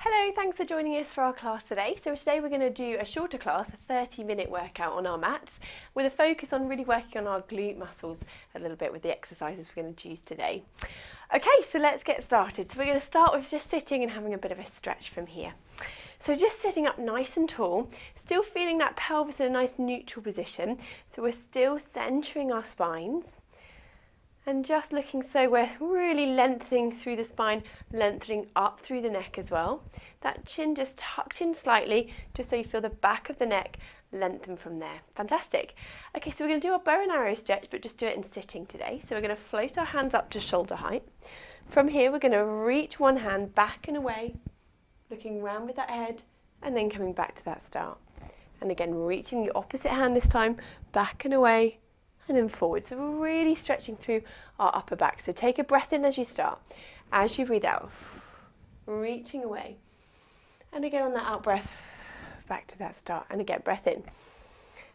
Hello, thanks for joining us for our class today. So today we're going to do a shorter class, a 30-minute workout on our mats with a focus on really working on our glute muscles a little bit with the exercises we're going to choose today. Okay, so let's get started. So we're going to start with just sitting and having a bit of a stretch from here. So just sitting up nice and tall, still feeling that pelvis in a nice neutral position. So we're still centering our spines. And just looking so we're really lengthening through the spine, lengthening up through the neck as well. That chin just tucked in slightly, just so you feel the back of the neck lengthen from there. Fantastic. Okay, so we're going to do a bow and arrow stretch, but just do it in sitting today. So we're going to float our hands up to shoulder height. From here, we're going to reach one hand back and away, looking round with that head, and then coming back to that start. And again, reaching the opposite hand this time, back and away, and then forward. So we're really stretching through our upper back. So take a breath in as you start. As you breathe out, reaching away. And again on that out breath, back to that start. And again, breath in.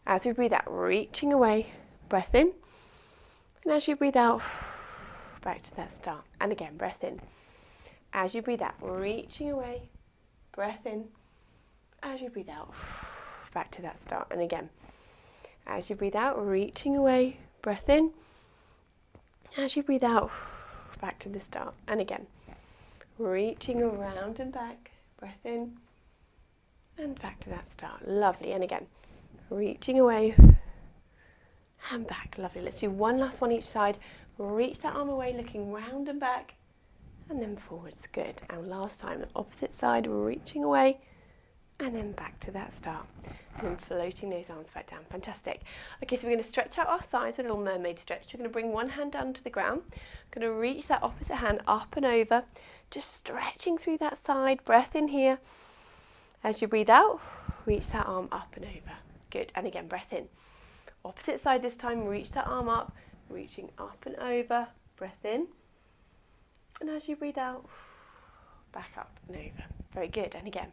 As we breathe out, reaching away, breath in. And as you breathe out, back to that start. And again, breath in. As you breathe out, reaching away, breath in. As you breathe out, back to that start. And again, as you breathe out, reaching away, breath in. As you breathe out, back to the start. And again, reaching around and back, breath in, and back to that start. Lovely. And again, reaching away and back. Lovely. Let's do one last one each side. Reach that arm away, looking round and back, and then forwards. Good. And last time, the opposite side, reaching away, and then back to that start. And then floating those arms back down. Fantastic. Okay, so we're going to stretch out our thighs, a little mermaid stretch. We're going to bring one hand down to the ground. We're going to reach that opposite hand up and over, just stretching through that side. Breath in here. As you breathe out, reach that arm up and over. Good. And again, breath in. Opposite side this time, reach that arm up, reaching up and over. Breath in. And as you breathe out, back up and over. Very good. And again,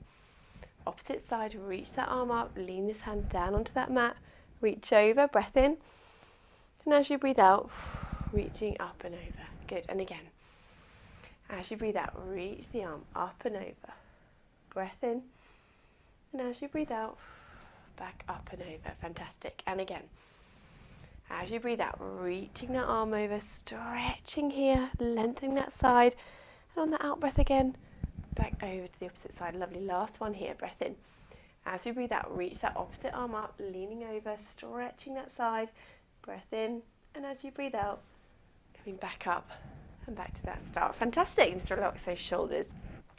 opposite side, reach that arm up, lean this hand down onto that mat, reach over, breath in, and as you breathe out, reaching up and over. Good, and again, as you breathe out, reach the arm up and over, breath in, and as you breathe out, back up and over. Fantastic, and again, as you breathe out, reaching that arm over, stretching here, lengthening that side, and on the out breath again, back over to the opposite side. Lovely. Last one here. Breath in. As you breathe out, reach that opposite arm up, leaning over, stretching that side. Breath in. And as you breathe out, coming back up and back to that start. Fantastic. Just relax those shoulders.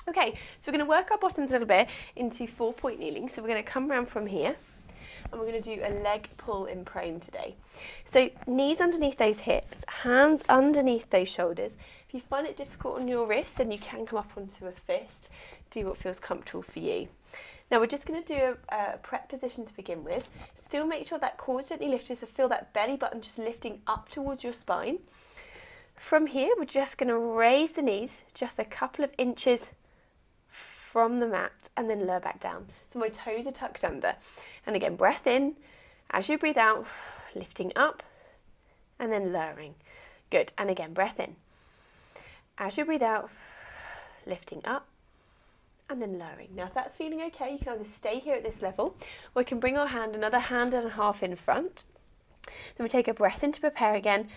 Okay, so we're going to work our bottoms a little bit into 4-point kneeling. So we're going to come around from here. And we're going to do a leg pull in prone today. So knees underneath those hips, hands underneath those shoulders. If you find it difficult on your wrist, then you can come up onto a fist. Do what feels comfortable for you. Now we're just going to do a prep position to begin with. Still make sure that core is gently lifted, so feel that belly button just lifting up towards your spine. From here, we're just going to raise the knees just a couple of inches from the mat and then lower back down. So my toes are tucked under. And again, breath in. As you breathe out, lifting up and then lowering. Good. And again, breath in. As you breathe out, lifting up and then lowering. Now, if that's feeling okay, you can either stay here at this level or we can bring our hand, another hand and a half in front. Then we take a breath in to prepare again.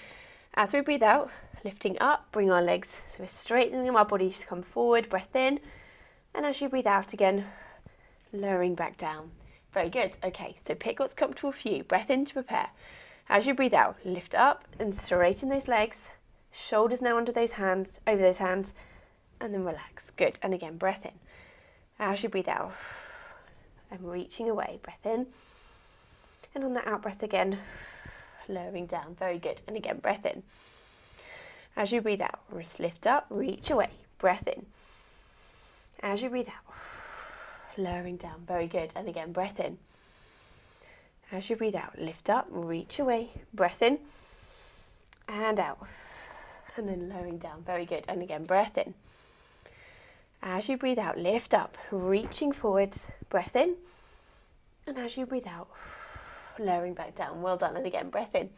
As we breathe out, lifting up, bring our legs. So we're straightening our bodies to come forward. Breath in. And as you breathe out again, lowering back down. Very good. Okay, so pick what's comfortable for you. Breath in to prepare. As you breathe out, lift up and straighten those legs. Shoulders now under those hands, over those hands, and then relax. Good. And again, breath in. As you breathe out, and reaching away. Breath in. And on that out breath again, lowering down. Very good. And again, breath in. As you breathe out, wrist lift up, reach away. Breath in. As you breathe out, lowering down. Very good. And again, breath in. As you breathe out, lift up, reach away. Breath in and out. And then lowering down. Very good. And again, breath in. As you breathe out, lift up, reaching forwards. Breath in. And as you breathe out, lowering back down. Well done. And again, breath in.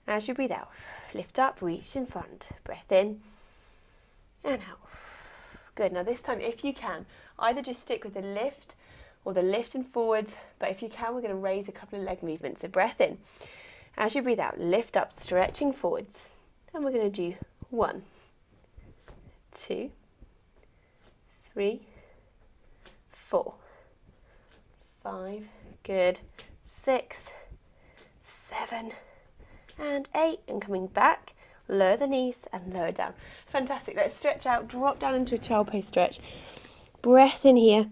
As you breathe out, lift up, reach in front. Breath in and out. Good. Now this time, if you can, either just stick with the lift or the lifting forwards, but if you can, we're going to raise a couple of leg movements. So breath in. As you breathe out, lift up, stretching forwards. And we're going to do 1, 2, 3, 4, 5, good, 6, 7, and 8, and coming back, lower the knees and lower down. Fantastic. Let's stretch out, drop down into a child pose stretch. Breath in here.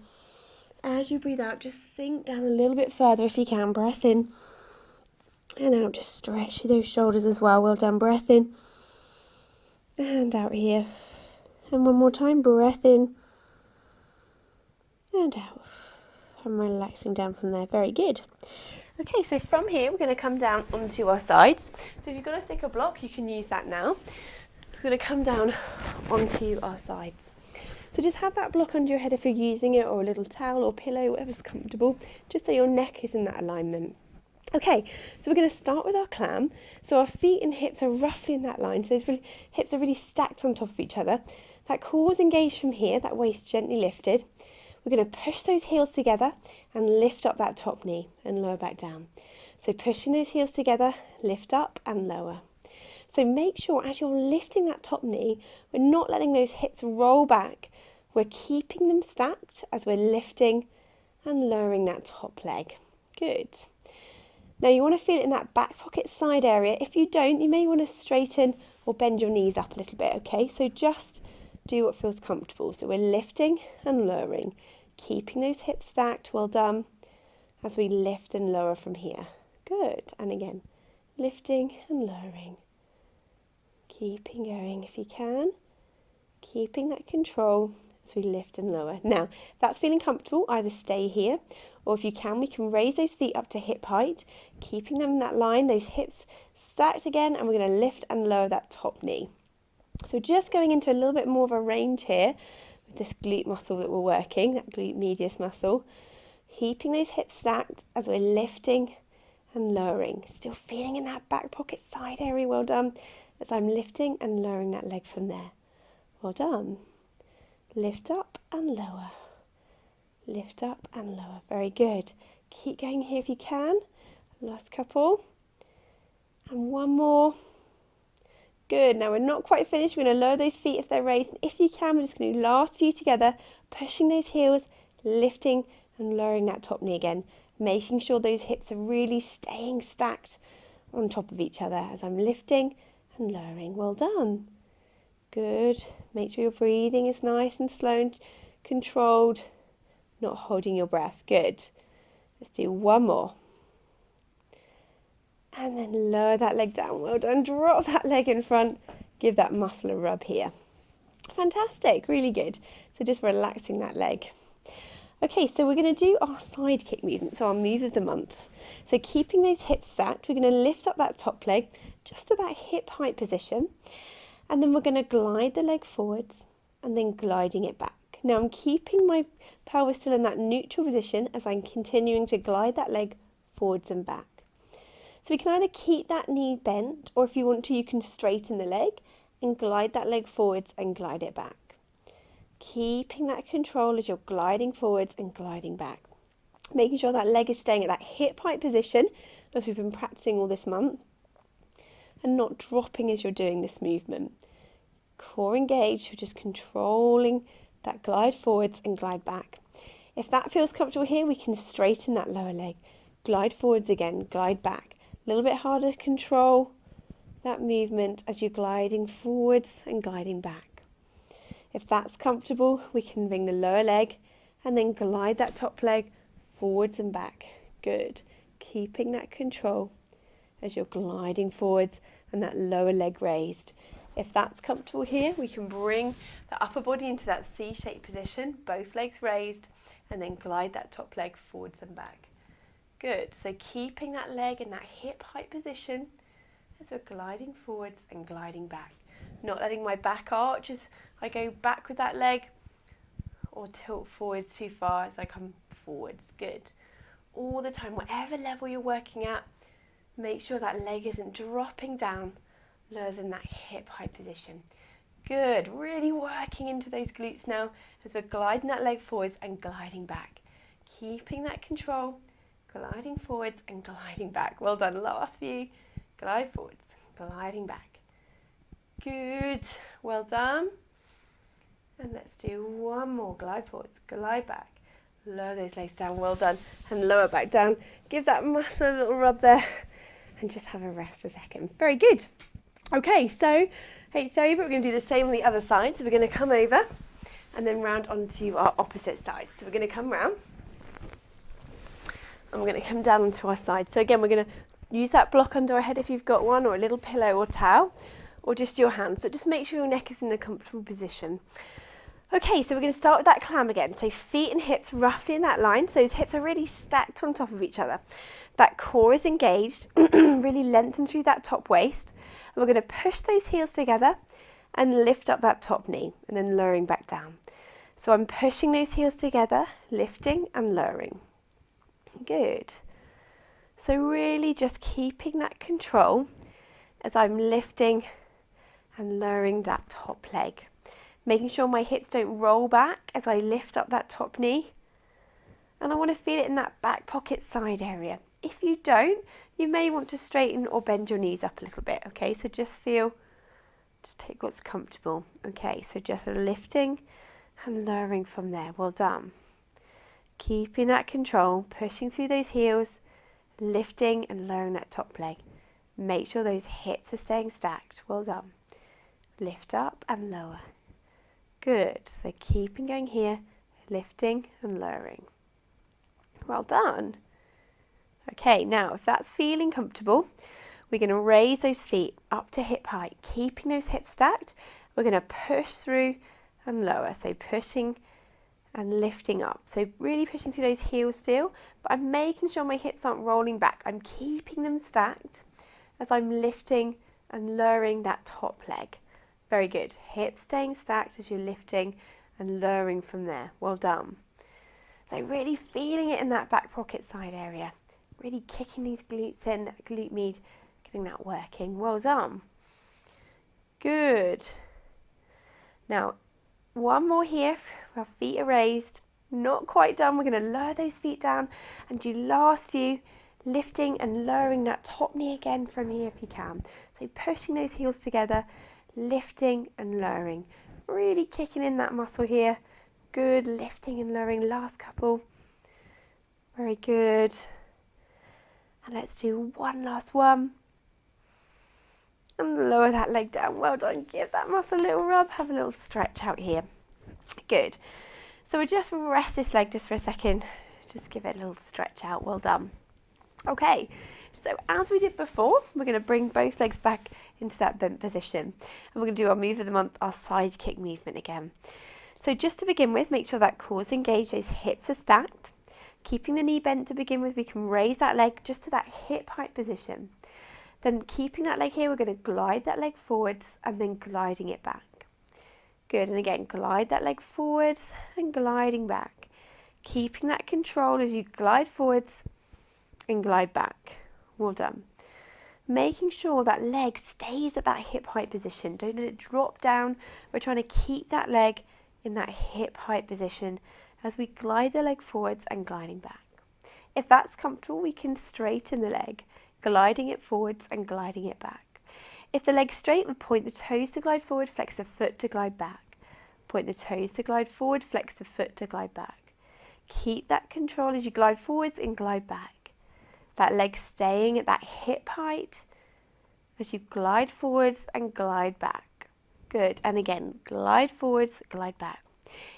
As you breathe out, just sink down a little bit further if you can. Breath in and out. Just stretch those shoulders as well. Well done. Breath in and out here. And one more time. Breath in and out. And relaxing down from there. Very good. Okay, so from here we're going to come down onto our sides. So if you've got a thicker block, you can use that now. We're going to come down onto our sides. So just have that block under your head if you're using it, or a little towel or pillow, whatever's comfortable, just so your neck is in that alignment. Okay, so we're going to start with our clam. So our feet and hips are roughly in that line. So those hips are really stacked on top of each other. That core is engaged from here, that waist gently lifted. We're going to push those heels together and lift up that top knee and lower back down. So pushing those heels together, lift up and lower. So make sure as you're lifting that top knee, we're not letting those hips roll back. We're keeping them stacked as we're lifting and lowering that top leg. Good. Now you want to feel it in that back pocket side area. If you don't, you may want to straighten or bend your knees up a little bit, okay? So just do what feels comfortable. So we're lifting and lowering, keeping those hips stacked. Well done. As we lift and lower from here. Good. And again, lifting and lowering. Keeping going if you can. Keeping that control as we lift and lower. Now, if that's feeling comfortable, either stay here, or if you can, we can raise those feet up to hip height, keeping them in that line, those hips stacked again, and we're going to lift and lower that top knee. So just going into a little bit more of a range here with this glute muscle that we're working, that glute medius muscle, keeping those hips stacked as we're lifting and lowering. Still feeling in that back pocket side area. Well done. As I'm lifting and lowering that leg from there. Well done. Lift up and lower. Lift up and lower. Very good. Keep going here if you can. Last couple. And one more. Good. Now we're not quite finished. We're going to lower those feet if they're raised. And if you can, we're just going to do last few together, pushing those heels, lifting and lowering that top knee again. Making sure those hips are really staying stacked on top of each other as I'm lifting and lowering. Well done. Good. Make sure your breathing is nice and slow and controlled, not holding your breath. Good. Let's do one more. And then lower that leg down. Well done. Drop that leg in front. Give that muscle a rub here. Fantastic. Really good. So just relaxing that leg. Okay, so we're going to do our side kick movement, so our move of the month. So keeping those hips stacked, we're going to lift up that top leg just to that hip height position. And then we're going to glide the leg forwards and then gliding it back. Now I'm keeping my pelvis still in that neutral position as I'm continuing to glide that leg forwards and back. So we can either keep that knee bent, or if you want to, you can straighten the leg and glide that leg forwards and glide it back. Keeping that control as you're gliding forwards and gliding back. Making sure that leg is staying at that hip height position as we've been practicing all this month. And not dropping as you're doing this movement. Core engaged, you're just controlling that glide forwards and glide back. If that feels comfortable here, we can straighten that lower leg. Glide forwards again, glide back. A little bit harder to control that movement as you're gliding forwards and gliding back. If that's comfortable, we can bring the lower leg and then glide that top leg forwards and back. Good. Keeping that control as you're gliding forwards and that lower leg raised. If that's comfortable here, we can bring the upper body into that C-shaped position, both legs raised, and then glide that top leg forwards and back. Good. So keeping that leg in that hip height position as we're gliding forwards and gliding back. Not letting my back arch as I go back with that leg or tilt forwards too far as I come forwards. Good. All the time, whatever level you're working at, make sure that leg isn't dropping down lower than that hip height position. Good, really working into those glutes now as we're gliding that leg forwards and gliding back. Keeping that control, gliding forwards and gliding back. Well done, last few. Glide forwards, gliding back. Good, well done. And let's do one more, glide forwards, glide back. Lower those legs down, well done. And lower back down. Give that muscle a little rub there and just have a rest a second. Very good. Okay, so hate to tell you, but we're going to do the same on the other side. So we're going to come over and then round onto our opposite side. So we're going to come round and we're going to come down onto our side. So again, we're going to use that block under our head if you've got one, or a little pillow or towel, or just your hands, but just make sure your neck is in a comfortable position. Okay, so we're going to start with that clam again. So feet and hips roughly in that line. So those hips are really stacked on top of each other. That core is engaged, really lengthen through that top waist. And we're going to push those heels together and lift up that top knee and then lowering back down. So I'm pushing those heels together, lifting and lowering. Good. So really just keeping that control as I'm lifting and lowering that top leg. Making sure my hips don't roll back as I lift up that top knee. And I want to feel it in that back pocket side area. If you don't, you may want to straighten or bend your knees up a little bit. Okay, so just pick what's comfortable. Okay, so just lifting and lowering from there. Well done. Keeping that control, pushing through those heels, lifting and lowering that top leg. Make sure those hips are staying stacked. Well done. Lift up and lower. Good, so keeping going here, lifting and lowering. Well done. Okay, now if that's feeling comfortable, we're going to raise those feet up to hip height, keeping those hips stacked. We're going to push through and lower, so pushing and lifting up. So really pushing through those heels still, but I'm making sure my hips aren't rolling back. I'm keeping them stacked as I'm lifting and lowering that top leg. Very good. Hips staying stacked as you're lifting and lowering from there. Well done. So really feeling it in that back pocket side area. Really kicking these glutes in, that glute med, getting that working. Well done. Good. Now, one more here. Our feet are raised. Not quite done. We're going to lower those feet down and do last few, lifting and lowering that top knee again from here if you can. So pushing those heels together, lifting and lowering, really kicking in that muscle here. Good, lifting and lowering, last couple. Very good. And let's do one last one. And lower that leg down. Well done. Give that muscle a little rub. Have a little stretch out here. Good. So we'll just rest this leg just for a second. Just give it a little stretch out. Well done. Okay, so as we did before, we're going to bring both legs back into that bent position. And we're going to do our move of the month, our side kick movement again. So just to begin with, make sure that core's engaged, those hips are stacked. Keeping the knee bent to begin with, we can raise that leg just to that hip height position. Then keeping that leg here, we're going to glide that leg forwards and then gliding it back. Good, and again, glide that leg forwards and gliding back. Keeping that control as you glide forwards and glide back. Well done. Making sure that leg stays at that hip height position. Don't let it drop down. We're trying to keep that leg in that hip height position as we glide the leg forwards and gliding back. If that's comfortable, we can straighten the leg, gliding it forwards and gliding it back. If the leg's straight, we point the toes to glide forward, flex the foot to glide back. Point the toes to glide forward, flex the foot to glide back. Keep that control as you glide forwards and glide back. That leg staying at that hip height as you glide forwards and glide back. Good. And again, glide forwards, glide back.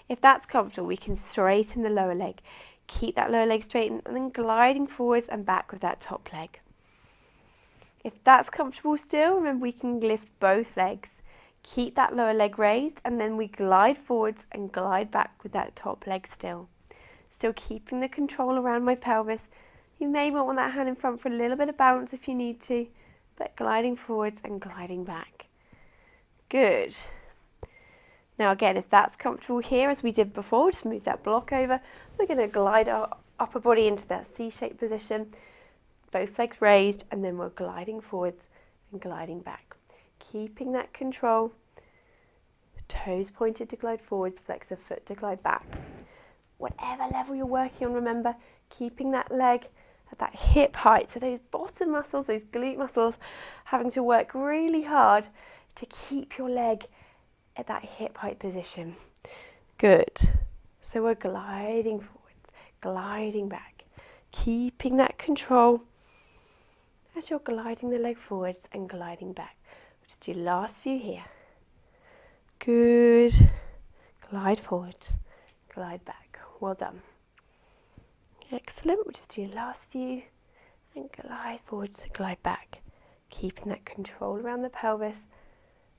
If that's comfortable, we can straighten the lower leg. Keep that lower leg straightened and then gliding forwards and back with that top leg. If that's comfortable still, remember we can lift both legs. Keep that lower leg raised and then we glide forwards and glide back with that top leg still. Still keeping the control around my pelvis. You may want that hand in front for a little bit of balance if you need to, but gliding forwards and gliding back. Good. Now again, if that's comfortable here as we did before, just move that block over. We're going to glide our upper body into that C-shaped position, both legs raised, and then we're gliding forwards and gliding back. Keeping that control, Toes pointed to glide forwards, flex the foot to glide back. Whatever level you're working on, remember, keeping that leg at that hip height. So those bottom muscles, those glute muscles, having to work really hard to keep your leg at that hip height position. Good. So we're gliding forwards, gliding back, keeping that control as you're gliding the leg forwards and gliding back. Just do last few here. Good. Glide forwards, glide back. Well done. Excellent. We'll just do last few and glide forwards and glide back. Keeping that control around the pelvis.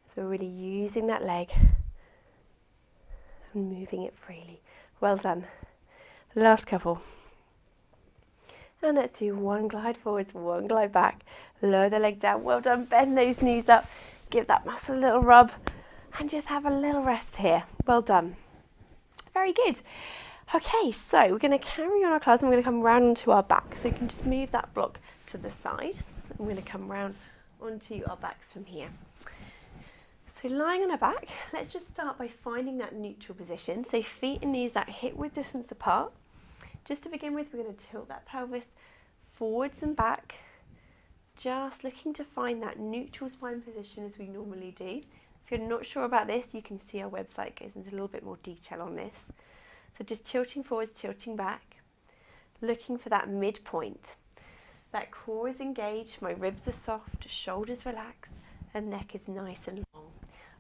So we're really using that leg and moving it freely. Well done. Last couple. And let's do one glide forwards, one glide back. Lower the leg down. Well done. Bend those knees up. Give that muscle a little rub. And just have a little rest here. Well done. Very good. Okay, so we're going to carry on our class and we're going to come round onto our back. So you can just move that block to the side. I'm going to come round onto our backs from here. So lying on our back, let's just start by finding that neutral position. So feet and knees that hip width distance apart. Just to begin with, we're going to tilt that pelvis forwards and back. Just looking to find that neutral spine position as we normally do. If you're not sure about this, you can see our website goes into a little bit more detail on this. So just tilting forwards, tilting back, looking for that midpoint. That core is engaged, my ribs are soft, shoulders relaxed, and neck is nice and long.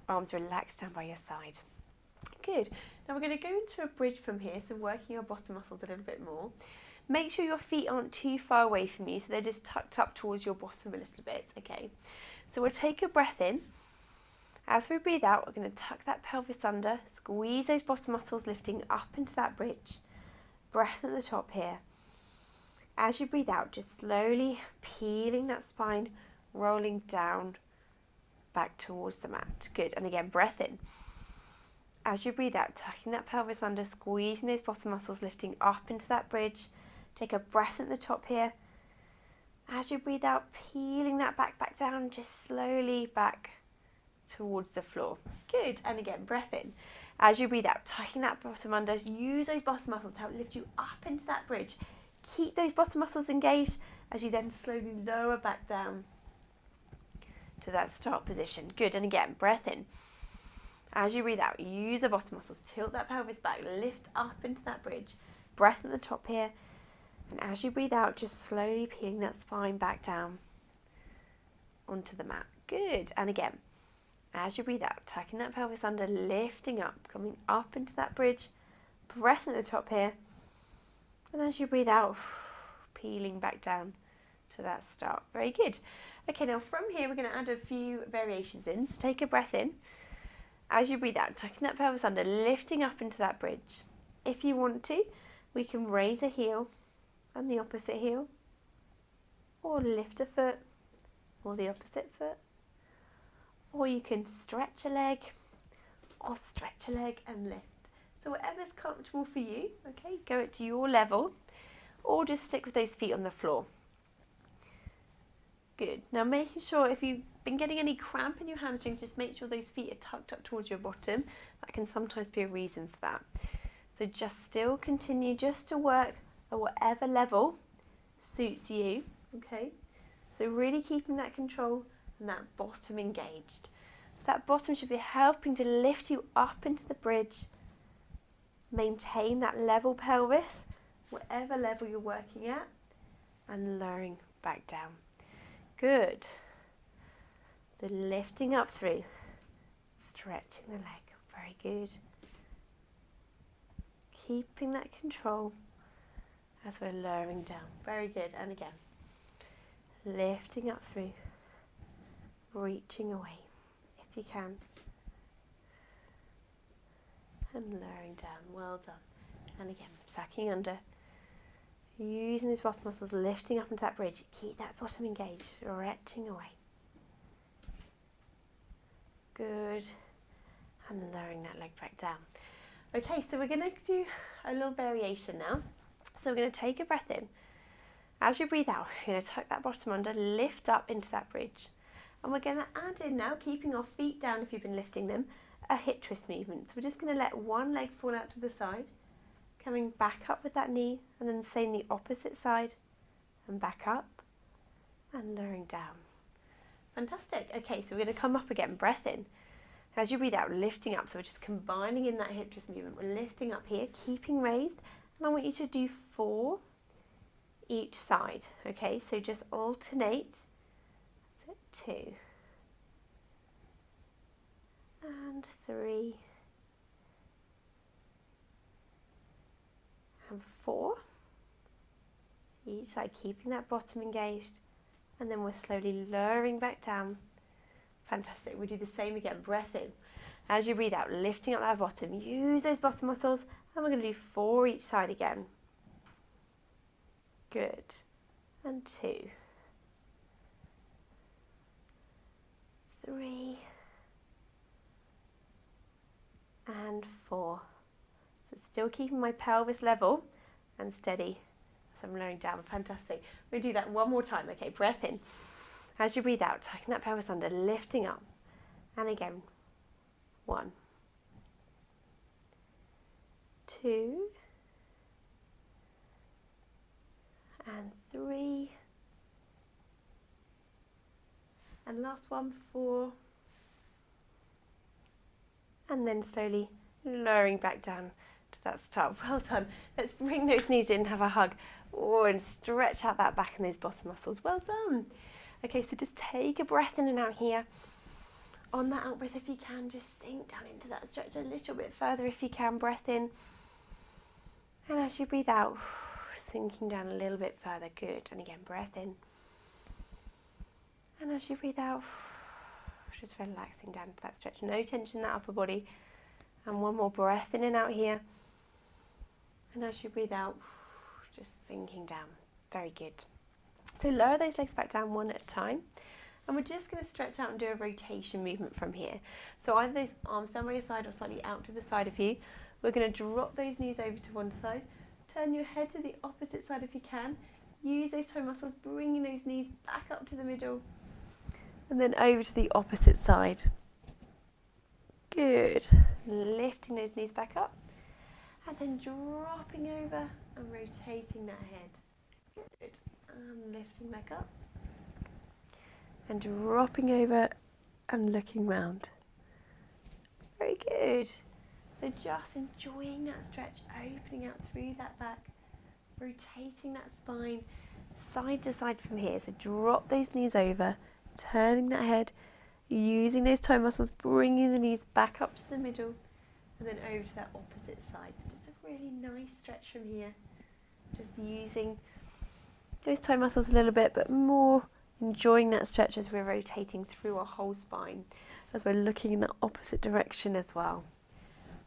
Arms relaxed down by your side. Good. Now we're going to go into a bridge from here, so working our bottom muscles a little bit more. Make sure your feet aren't too far away from you, so they're just tucked up towards your bottom a little bit, okay? So we'll take a breath in. As we breathe out, we're going to tuck that pelvis under, squeeze those bottom muscles, lifting up into that bridge. Breath at the top here. As you breathe out, just slowly peeling that spine, rolling down, back towards the mat. Good. And again, breath in. As you breathe out, tucking that pelvis under, squeezing those bottom muscles, lifting up into that bridge. Take a breath at the top here. As you breathe out, peeling that back down, just slowly back towards the floor. Good. And again, breath in. As you breathe out, tucking that bottom under, use those bottom muscles to help lift you up into that bridge. Keep those bottom muscles engaged as you then slowly lower back down to that start position. Good. And again, breath in. As you breathe out, use the bottom muscles, tilt that pelvis back, lift up into that bridge. Breath at the top here. And as you breathe out, just slowly peeling that spine back down onto the mat. Good. And again, as you breathe out, tucking that pelvis under, lifting up, coming up into that bridge. Breath at the top here. And as you breathe out, peeling back down to that start. Very good. Okay, now from here, we're going to add a few variations in. So take a breath in. As you breathe out, tucking that pelvis under, lifting up into that bridge. If you want to, we can raise a heel and the opposite heel, or lift a foot or the opposite foot, or you can stretch a leg or stretch a leg and lift. So whatever's comfortable for you, okay, go it to your level, or just stick with those feet on the floor. Good. Now making sure if you've been getting any cramp in your hamstrings, just make sure those feet are tucked up towards your bottom. That can sometimes be a reason for that. So just still continue just to work at whatever level suits you, okay? So really keeping that control and that bottom engaged. So that bottom should be helping to lift you up into the bridge. Maintain that level pelvis, whatever level you're working at, and lowering back down. Good. So lifting up through, stretching the leg. Very good. Keeping that control as we're lowering down. Very good. And again, lifting up through, reaching away if you can, and lowering down. Well done. And again, sacking under, using those bottom muscles, lifting up into that bridge. Keep that bottom engaged, stretching away. Good. And lowering that leg back down. Okay, so we're going to do a little variation now. So we're going to take a breath in. As you breathe out, you're going to tuck that bottom under, lift up into that bridge. And we're going to add in now, keeping our feet down if you've been lifting them, a hip twist movement. So we're just going to let one leg fall out to the side, coming back up with that knee, and then same the opposite side, and back up, and lowering down. Fantastic. Okay, so we're going to come up again, breath in. As you breathe out, lifting up. So we're just combining in that hip twist movement. We're lifting up here, keeping raised, and I want you to do 4 each side. Okay, so just alternate. That's it, 2. And 3. And 4. Each side, keeping that bottom engaged. And then we're slowly lowering back down. Fantastic. We'll do the same again. Breath in. As you breathe out, lifting up that bottom. Use those bottom muscles. And we're going to do 4 each side again. Good. And 2. 3. And 4. So still keeping my pelvis level and steady. So I'm lowering down. Fantastic. We'll do that one more time. Okay, breath in. As you breathe out, tucking that pelvis under, lifting up. And again. 1. 2. And 3. And last one, 4. And then slowly lowering back down to that start. Well done. Let's bring those knees in, have a hug. Oh, and stretch out that back and those bottom muscles. Well done. Okay, so just take a breath in and out here. On that out breath, if you can, just sink down into that stretch a little bit further if you can. Breath in. And as you breathe out, sinking down a little bit further. Good. And again, breath in. And as you breathe out, just relaxing down to that stretch. No tension in that upper body. And one more breath in and out here. And as you breathe out, just sinking down. Very good. So lower those legs back down one at a time. And we're just going to stretch out and do a rotation movement from here. So either those arms down by your side or slightly out to the side of you. We're going to drop those knees over to one side. Turn your head to the opposite side if you can. Use those toe muscles, bringing those knees back up to the middle. And then over to the opposite side. Good. Lifting those knees back up. And then dropping over and rotating that head. Good. And lifting back up. And dropping over and looking round. Very good. So just enjoying that stretch, opening out through that back, rotating that spine side to side from here. So drop those knees over, turning that head, using those toe muscles, bringing the knees back up to the middle, and then over to that opposite side. So just a really nice stretch from here. Just using those toe muscles a little bit, but more enjoying that stretch as we're rotating through our whole spine, as we're looking in the opposite direction as well.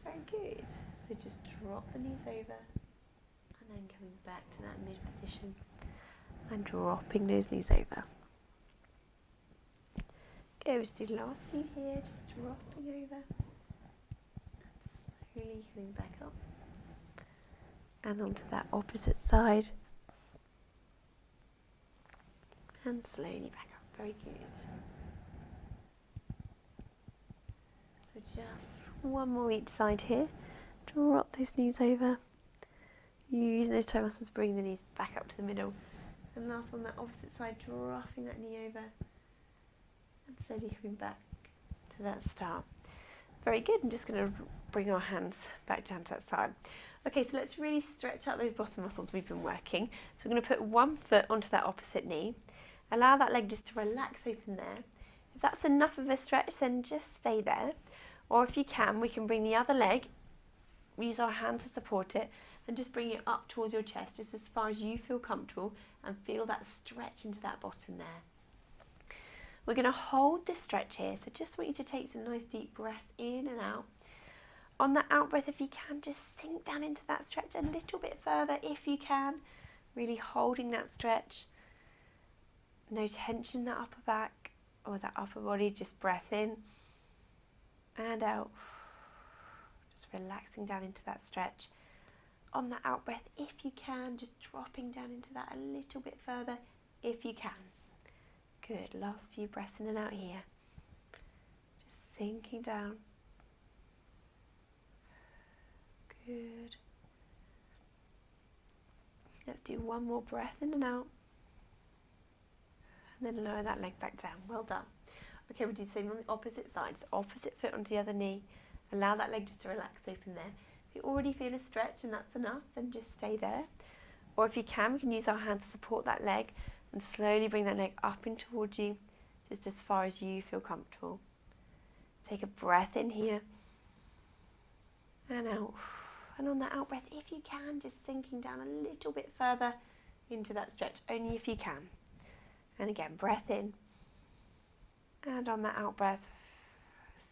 Very good. So just drop the knees over and then coming back to that mid position and dropping those knees over. Go, let's do the last few here, just dropping over and slowly coming back up and onto that opposite side and slowly back up. Very good. So just one more each side here. Drop those knees over. Using those toe muscles, bring the knees back up to the middle. And last one, that opposite side, dropping that knee over. And slowly coming back to that start. Very good. I'm just going to bring our hands back down to that side. Okay, so let's really stretch out those bottom muscles we've been working. So we're going to put one foot onto that opposite knee. Allow that leg just to relax open there. If that's enough of a stretch, then just stay there. Or if you can, we can bring the other leg, use our hand to support it, and just bring it up towards your chest, just as far as you feel comfortable, and feel that stretch into that bottom there. We're going to hold this stretch here, so just want you to take some nice deep breaths in and out. On that out breath, if you can, just sink down into that stretch a little bit further if you can, really holding that stretch. No tension in that upper back or that upper body, just breath in and out. Just relaxing down into that stretch. On that out breath, if you can, just dropping down into that a little bit further if you can. Good, last few breaths in and out here. Just sinking down Good. Let's do one more breath in and out. And then lower that leg back down. Well done. Okay, we'll do the same on the opposite side. So opposite foot onto the other knee. Allow that leg just to relax open there. If you already feel a stretch and that's enough, then just stay there. Or if you can, we can use our hands to support that leg and slowly bring that leg up and towards you, just as far as you feel comfortable. Take a breath in here and out. And on that out breath, if you can, just sinking down a little bit further into that stretch, only if you can. And again, breath in. And on that out breath,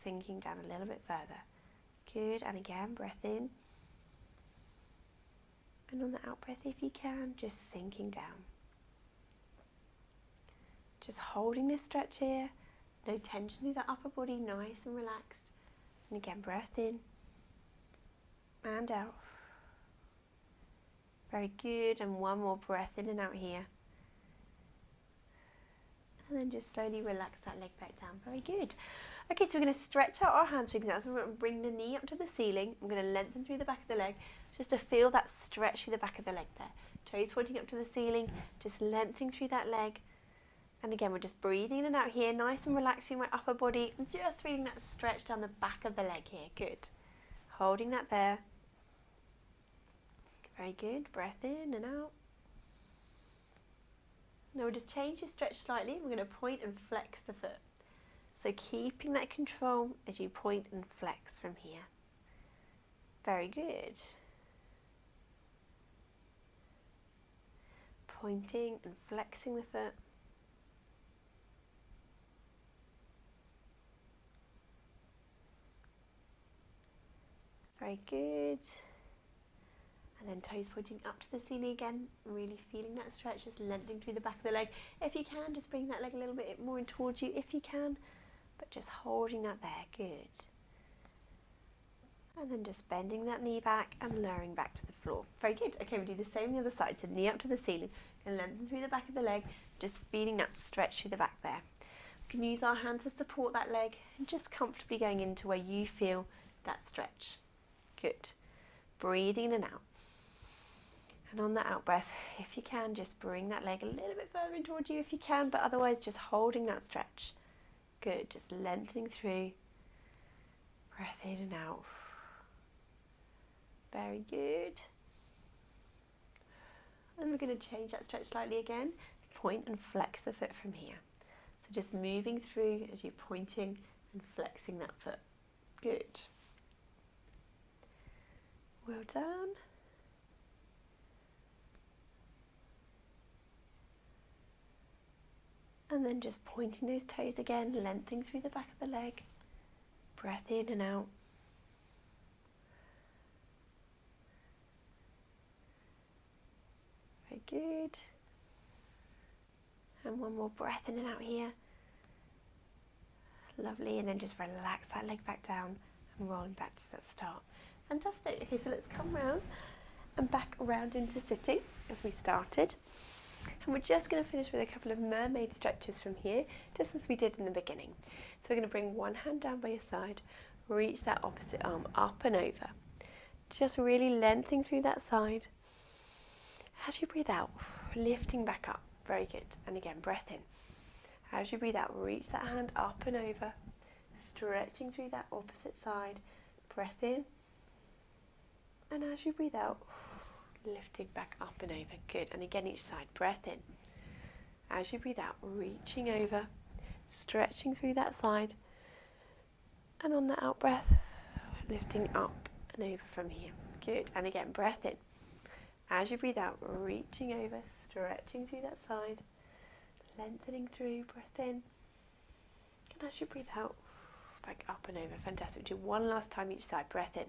sinking down a little bit further. Good. And again, breath in. And on the out breath, if you can, just sinking down. Just holding this stretch here. No tension through the upper body, nice and relaxed. And again, breath in. And out. Very good. And one more breath in and out here. And then just slowly relax that leg back down. Very good. Okay, so we're going to stretch out our hamstrings now. So we're going to bring the knee up to the ceiling. I'm going to lengthen through the back of the leg just to feel that stretch through the back of the leg there. Toes pointing up to the ceiling, just lengthening through that leg. And again, we're just breathing in and out here, nice and relaxing my upper body, and just feeling that stretch down the back of the leg here. Good. Holding that there. Very good. Breath in and out. Now we'll just change the stretch slightly. We're going to point and flex the foot. So keeping that control as you point and flex from here. Very good. Pointing and flexing the foot. Very good. And then toes pointing up to the ceiling again, really feeling that stretch, just lengthening through the back of the leg. If you can, just bring that leg a little bit more in towards you if you can, but just holding that there, good. And then just bending that knee back and lowering back to the floor. Very good. Okay, we'll do the same on the other side. So knee up to the ceiling and lengthen through the back of the leg, just feeling that stretch through the back there. We can use our hands to support that leg and just comfortably going into where you feel that stretch. Good. Breathing in and out. And on that out breath, if you can, just bring that leg a little bit further in towards you if you can, but otherwise just holding that stretch. Good, just lengthening through. Breath in and out. Very good. And we're going to change that stretch slightly again. Point and flex the foot from here. So just moving through as you're pointing and flexing that foot. Good. Well done. And then just pointing those toes again, lengthening through the back of the leg. Breath in and out. Very good. And one more breath in and out here. Lovely. And then just relax that leg back down and rolling back to that start. Fantastic. Okay, so let's come round and back around into sitting as we started. And we're just going to finish with a couple of mermaid stretches from here, just as we did in the beginning. So we're going to bring one hand down by your side, reach that opposite arm up and over. Just really lengthening through that side. As you breathe out, lifting back up. Very good. And again, breath in. As you breathe out, reach that hand up and over, stretching through that opposite side. Breath in. And as you breathe out, lifting back up and over. Good. And again, each side. Breath in. As you breathe out, reaching over, stretching through that side. And on the out breath, lifting up and over from here. Good. And again, breath in. As you breathe out, reaching over, stretching through that side. Lengthening through. Breath in. And as you breathe out, back up and over. Fantastic. Do one last time each side. Breath in.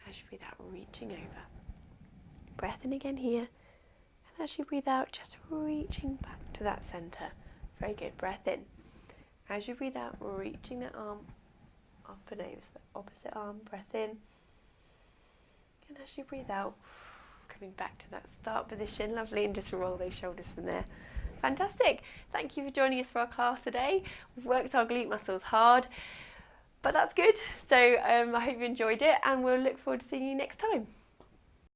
As you breathe out, reaching over. Breath in again here, and as you breathe out, just reaching back to that center. Very good. Breath in. As you breathe out, reaching that arm up and over to the opposite arm. Breath in. And as you breathe out, coming back to that start position. Lovely. And just roll those shoulders from there. Fantastic. Thank you for joining us for our class today. We've worked our glute muscles hard. But that's good. So I hope you enjoyed it, and we'll look forward to seeing you next time.